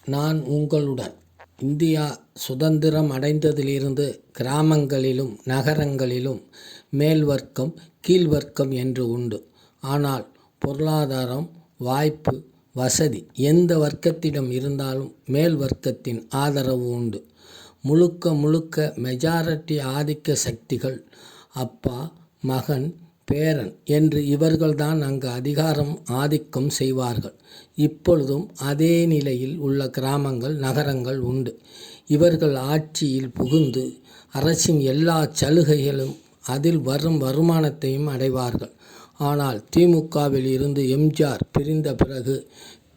நான் உங்களுடன். இந்தியா சுதந்திரம் அடைந்ததிலிருந்து கிராமங்களிலும் நகரங்களிலும் மேல்வர்க்கம் கீழ்வர்க்கம் என்று உண்டு. ஆனால் பொருளாதாரம், வாய்ப்பு, வசதி எந்த வர்க்கத்திடம் இருந்தாலும் மேல் வர்க்கத்தின் ஆதரவு உண்டு. முழுக்க முழுக்க மெஜாரிட்டி ஆதிக்க சக்திகள் அப்பா, மகன், பேரன் என்று இவர்கள்தான் அங்கு அதிகாரம் ஆதிக்கம் செய்வார்கள். இப்பொழுதும் அதே நிலையில் உள்ள கிராமங்கள் நகரங்கள் உண்டு. இவர்கள் ஆட்சியில் புகுந்து அரசின் எல்லா சலுகைகளும் அதில் வரும் வருமானத்தையும் அடைவார்கள். ஆனால் திமுகவில் இருந்து எம்ஜிஆர் பிரிந்த பிறகு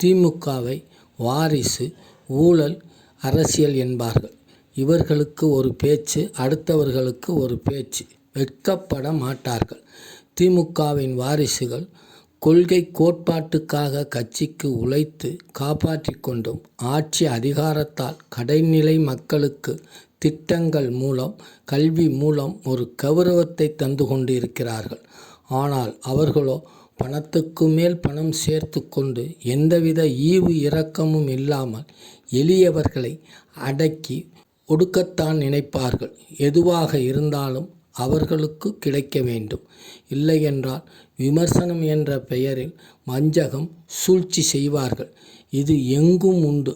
திமுகவை வாரிசு, ஊழல் அரசியல் என்பார்கள். இவர்களுக்கு ஒரு பேச்சு, அடுத்தவர்களுக்கு ஒரு பேச்சு. வெட்கப்பட மாட்டார்கள். திமுகவின் வாரிசுகள் கொள்கை கோட்பாட்டுக்காக கட்சிக்கு உழைத்து காப்பாற்றி கொண்டும் ஆட்சி அதிகாரத்தால் கடைநிலை மக்களுக்கு திட்டங்கள் மூலம், கல்வி மூலம் ஒரு கௌரவத்தை தந்து கொண்டிருக்கிறார்கள். ஆனால் அவர்களோ பணத்துக்கு மேல் பணம் சேர்த்து கொண்டு எந்தவித ஈவு இரக்கமும் இல்லாமல் எளியவர்களை அடக்கி ஒடுக்கத்தான் நினைப்பார்கள். எதுவாக இருந்தாலும் அவர்களுக்கு கிடைக்க வேண்டும். இல்லையென்றால் விமர்சனம் என்ற பெயரில் வஞ்சகம், சூழ்ச்சி செய்வார்கள். இது எங்கும் உண்டு.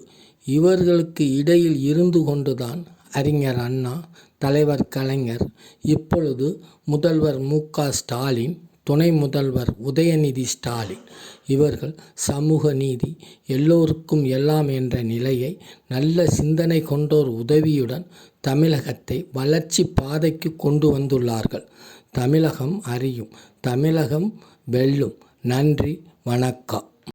இவர்களுக்கு இடையில் இருந்து கொண்டுதான் அறிஞர் அண்ணா, தலைவர் கலைஞர், இப்பொழுது முதல்வர் மு.க. ஸ்டாலின், துணை முதல்வர் உதயநிதி ஸ்டாலின் இவர்கள் சமூக நீதி, எல்லோருக்கும் எல்லாம் என்ற நிலையை நல்ல சிந்தனை கொண்டோர் உதவியுடன் தமிழகத்தை வளர்ச்சி பாதைக்கு கொண்டு வந்துள்ளார்கள். தமிழகம் அறியும், தமிழகம் வெல்லும். நன்றி, வணக்கம்.